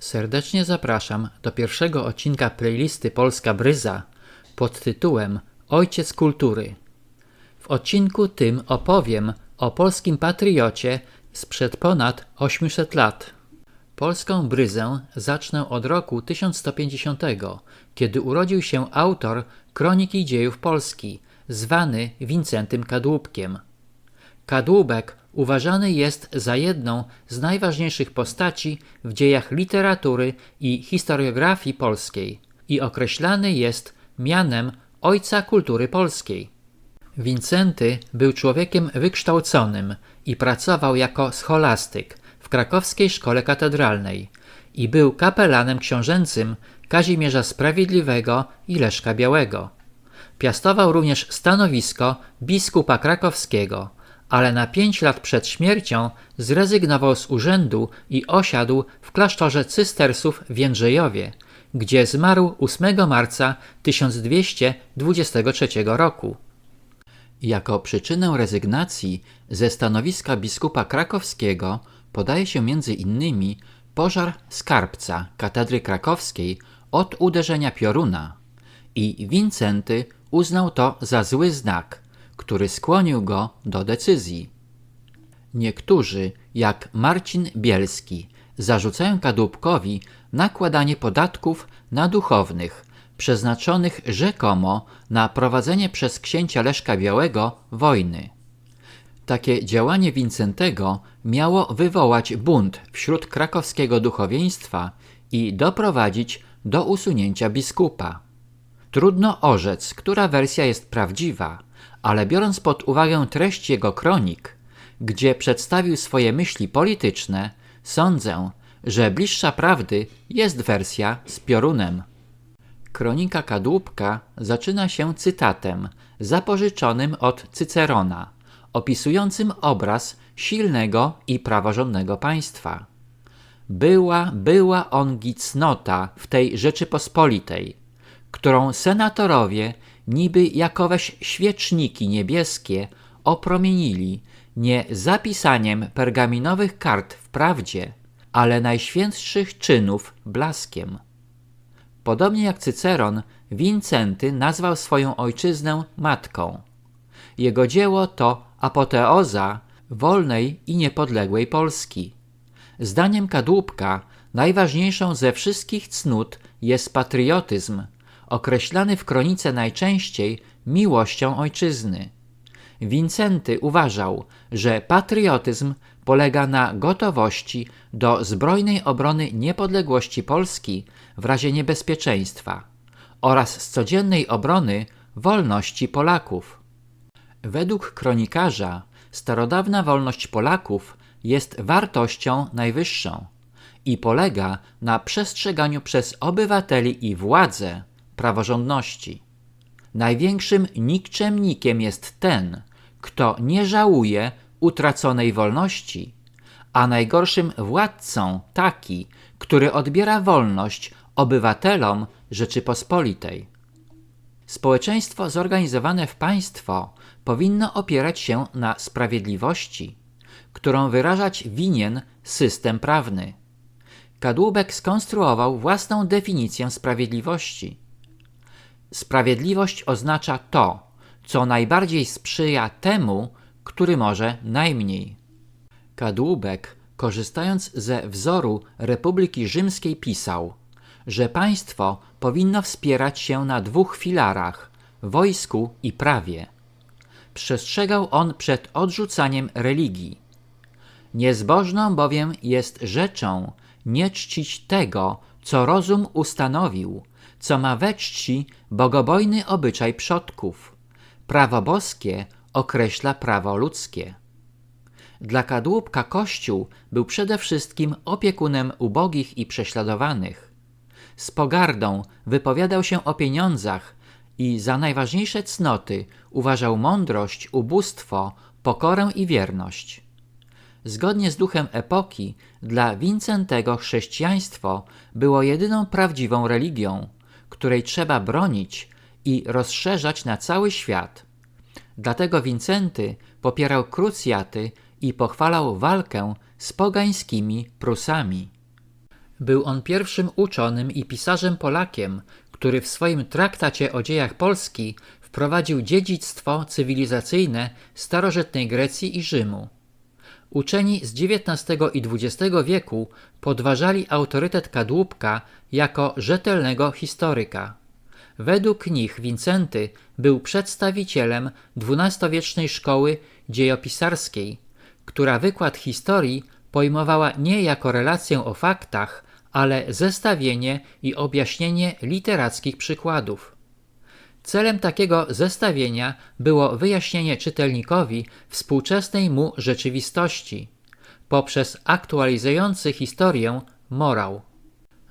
Serdecznie zapraszam do pierwszego odcinka playlisty Polska Bryza pod tytułem Ojciec Kultury. W odcinku tym opowiem o polskim patriocie sprzed ponad 800 lat. Polską Bryzę zacznę od roku 1150, kiedy urodził się autor Kroniki Dziejów Polski, zwany Wincentym Kadłubkiem. Kadłubek uważany jest za jedną z najważniejszych postaci w dziejach literatury i historiografii polskiej i określany jest mianem Ojca Kultury Polskiej. Wincenty był człowiekiem wykształconym i pracował jako scholastyk w krakowskiej szkole katedralnej i był kapelanem książęcym Kazimierza Sprawiedliwego i Leszka Białego. Piastował również stanowisko biskupa krakowskiego, ale na 5 lat przed śmiercią zrezygnował z urzędu i osiadł w klasztorze cystersów w Jędrzejowie, gdzie zmarł 8 marca 1223 roku. Jako przyczynę rezygnacji ze stanowiska biskupa krakowskiego podaje się m.in. pożar skarbca katedry krakowskiej od uderzenia pioruna i Wincenty uznał to za zły znak, który skłonił go do decyzji. Niektórzy, jak Marcin Bielski, zarzucają Kadłubkowi nakładanie podatków na duchownych, przeznaczonych rzekomo na prowadzenie przez księcia Leszka Białego wojny. Takie działanie Wincentego miało wywołać bunt wśród krakowskiego duchowieństwa i doprowadzić do usunięcia biskupa. Trudno orzec, która wersja jest prawdziwa, ale biorąc pod uwagę treść jego kronik, gdzie przedstawił swoje myśli polityczne, sądzę, że bliższa prawdy jest wersja z piorunem. Kronika Kadłubka zaczyna się cytatem zapożyczonym od Cycerona, opisującym obraz silnego i praworządnego państwa. Była ongi cnota w tej Rzeczypospolitej, którą senatorowie niby jakoweś świeczniki niebieskie opromienili nie zapisaniem pergaminowych kart wprawdzie, ale najświętszych czynów blaskiem. Podobnie jak Cyceron, Wincenty nazwał swoją ojczyznę matką. Jego dzieło to apoteoza wolnej i niepodległej Polski. Zdaniem Kadłubka najważniejszą ze wszystkich cnót jest patriotyzm, określany w kronice najczęściej miłością ojczyzny. Wincenty uważał, że patriotyzm polega na gotowości do zbrojnej obrony niepodległości Polski w razie niebezpieczeństwa oraz z codziennej obrony wolności Polaków. Według kronikarza starodawna wolność Polaków jest wartością najwyższą i polega na przestrzeganiu przez obywateli i władzę praworządności. Największym nikczemnikiem jest ten, kto nie żałuje utraconej wolności, a najgorszym władcą taki, który odbiera wolność obywatelom Rzeczypospolitej. Społeczeństwo zorganizowane w państwo powinno opierać się na sprawiedliwości, którą wyrażać winien system prawny. Kadłubek skonstruował własną definicję sprawiedliwości. Sprawiedliwość oznacza to, co najbardziej sprzyja temu, który może najmniej. Kadłubek, korzystając ze wzoru Republiki Rzymskiej, pisał, że państwo powinno wspierać się na 2 filarach – wojsku i prawie. Przestrzegał on przed odrzucaniem religii. Niezbożną bowiem jest rzeczą nie czcić tego, co rozum ustanowił, co ma we czci bogobojny obyczaj przodków. Prawo boskie określa prawo ludzkie. Dla Kadłubka Kościół był przede wszystkim opiekunem ubogich i prześladowanych. Z pogardą wypowiadał się o pieniądzach i za najważniejsze cnoty uważał mądrość, ubóstwo, pokorę i wierność. Zgodnie z duchem epoki, dla Wincentego chrześcijaństwo było jedyną prawdziwą religią, której trzeba bronić i rozszerzać na cały świat. Dlatego Wincenty popierał krucjaty i pochwalał walkę z pogańskimi Prusami. Był on pierwszym uczonym i pisarzem Polakiem, który w swoim traktacie o dziejach Polski wprowadził dziedzictwo cywilizacyjne starożytnej Grecji i Rzymu. Uczeni z XIX i XX wieku podważali autorytet Kadłubka jako rzetelnego historyka. Według nich Wincenty był przedstawicielem XII-wiecznej szkoły dziejopisarskiej, która wykład historii pojmowała nie jako relację o faktach, ale zestawienie i objaśnienie literackich przykładów. Celem takiego zestawienia było wyjaśnienie czytelnikowi współczesnej mu rzeczywistości poprzez aktualizujący historię morał.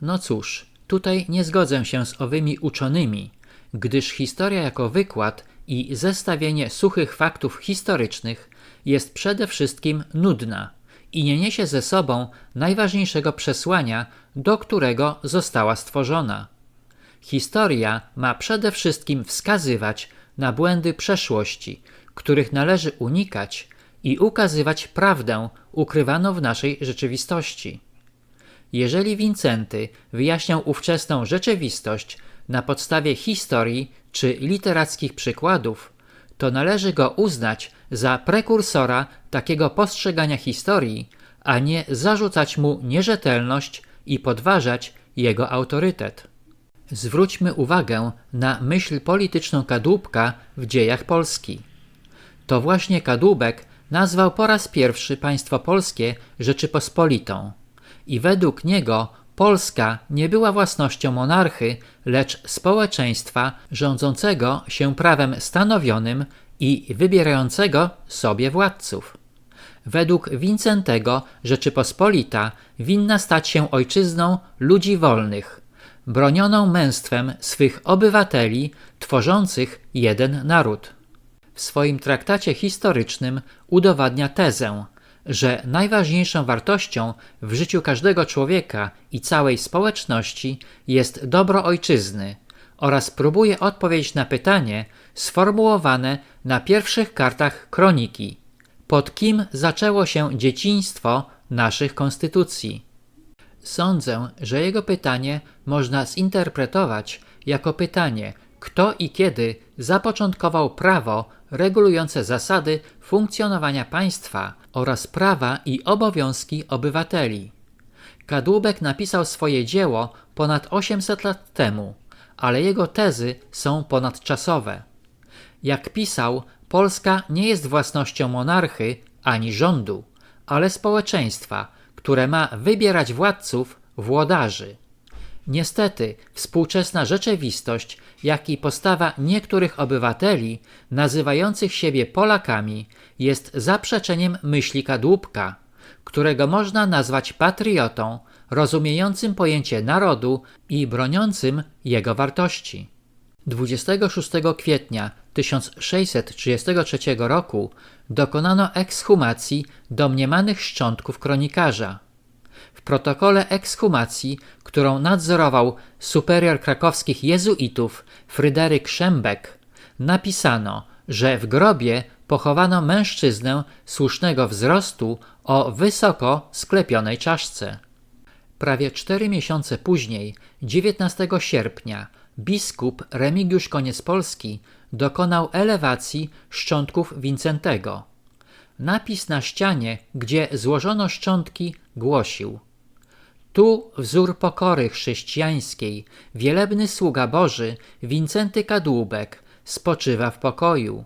No cóż, tutaj nie zgodzę się z owymi uczonymi, gdyż historia jako wykład i zestawienie suchych faktów historycznych jest przede wszystkim nudna i nie niesie ze sobą najważniejszego przesłania, do którego została stworzona. Historia ma przede wszystkim wskazywać na błędy przeszłości, których należy unikać, i ukazywać prawdę ukrywaną w naszej rzeczywistości. Jeżeli Wincenty wyjaśniał ówczesną rzeczywistość na podstawie historii czy literackich przykładów, to należy go uznać za prekursora takiego postrzegania historii, a nie zarzucać mu nierzetelność i podważać jego autorytet. Zwróćmy uwagę na myśl polityczną Kadłubka w dziejach Polski. To właśnie Kadłubek nazwał po raz pierwszy państwo polskie Rzeczypospolitą i według niego Polska nie była własnością monarchy, lecz społeczeństwa rządzącego się prawem stanowionym i wybierającego sobie władców. Według Wincentego Rzeczypospolita winna stać się ojczyzną ludzi wolnych, bronioną męstwem swych obywateli, tworzących jeden naród. W swoim traktacie historycznym udowadnia tezę, że najważniejszą wartością w życiu każdego człowieka i całej społeczności jest dobro ojczyzny oraz próbuje odpowiedzieć na pytanie sformułowane na pierwszych kartach kroniki: pod kim zaczęło się dzieciństwo naszych konstytucji? Sądzę, że jego pytanie można zinterpretować jako pytanie, kto i kiedy zapoczątkował prawo regulujące zasady funkcjonowania państwa oraz prawa i obowiązki obywateli. Kadłubek napisał swoje dzieło ponad 800 lat temu, ale jego tezy są ponadczasowe. Jak pisał, Polska nie jest własnością monarchy ani rządu, ale społeczeństwa, które ma wybierać władców, włodarzy. Niestety, współczesna rzeczywistość, jak i postawa niektórych obywateli nazywających siebie Polakami jest zaprzeczeniem myśli Kadłubka, którego można nazwać patriotą, rozumiejącym pojęcie narodu i broniącym jego wartości. 26 kwietnia 1633 roku dokonano ekshumacji domniemanych szczątków kronikarza. W protokole ekshumacji, którą nadzorował superior krakowskich jezuitów Fryderyk Szembek, napisano, że w grobie pochowano mężczyznę słusznego wzrostu o wysoko sklepionej czaszce. Prawie 4 miesiące później, 19 sierpnia, biskup Remigiusz Koniec-Polski dokonał elewacji szczątków Wincentego. Napis na ścianie, gdzie złożono szczątki, głosił: tu wzór pokory chrześcijańskiej, wielebny sługa Boży Wincenty Kadłubek spoczywa w pokoju,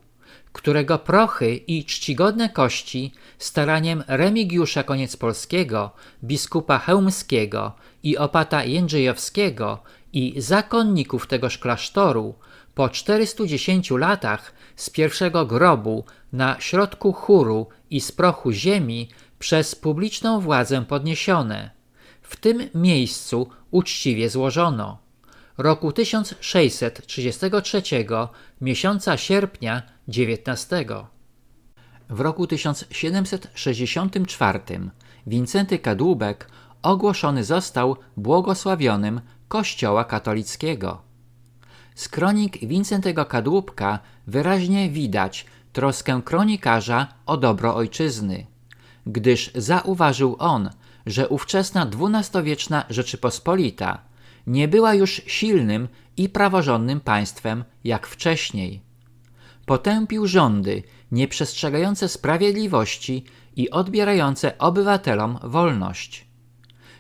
którego prochy i czcigodne kości staraniem Remigiusza Koniec-Polskiego, biskupa chełmskiego i opata jędrzejowskiego i zakonników tegoż klasztoru po 410 latach z pierwszego grobu na środku chóru i z prochu ziemi przez publiczną władzę podniesione. W tym miejscu uczciwie złożono. Roku 1633, miesiąca sierpnia 19. W roku 1764 Wincenty Kadłubek ogłoszony został błogosławionym Kościoła katolickiego. Z kronik Wincentego Kadłubka wyraźnie widać troskę kronikarza o dobro ojczyzny, gdyż zauważył on, że ówczesna XII-wieczna Rzeczypospolita nie była już silnym i praworządnym państwem jak wcześniej. Potępił rządy nieprzestrzegające sprawiedliwości i odbierające obywatelom wolność.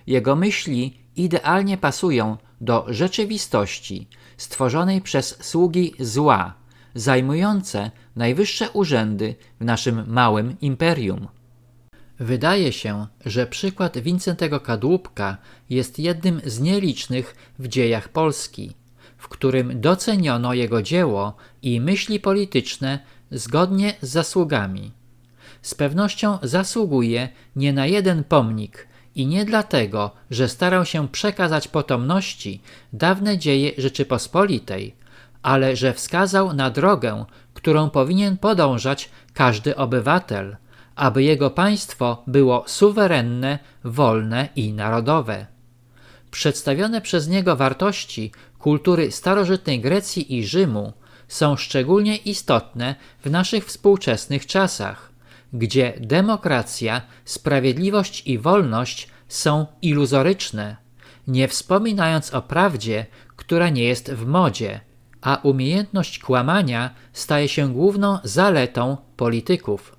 Jego myśli idealnie pasują do rzeczywistości stworzonej przez sługi zła, zajmujące najwyższe urzędy w naszym małym imperium. Wydaje się, że przykład Wincentego Kadłubka jest jednym z nielicznych w dziejach Polski, w którym doceniono jego dzieło i myśli polityczne zgodnie z zasługami. Z pewnością zasługuje nie na jeden pomnik i nie dlatego, że starał się przekazać potomności dawne dzieje Rzeczypospolitej, ale że wskazał na drogę, którą powinien podążać każdy obywatel, aby jego państwo było suwerenne, wolne i narodowe. Przedstawione przez niego wartości kultury starożytnej Grecji i Rzymu są szczególnie istotne w naszych współczesnych czasach, gdzie demokracja, sprawiedliwość i wolność są iluzoryczne, nie wspominając o prawdzie, która nie jest w modzie, a umiejętność kłamania staje się główną zaletą polityków.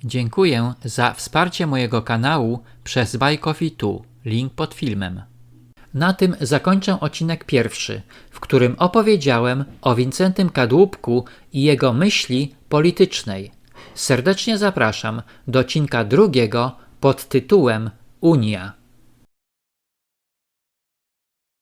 Dziękuję za wsparcie mojego kanału przez Buy Coffee 2, link pod filmem. Na tym zakończę odcinek pierwszy, w którym opowiedziałem o Wincentym Kadłubku i jego myśli politycznej. Serdecznie zapraszam do odcinka drugiego pod tytułem Unia.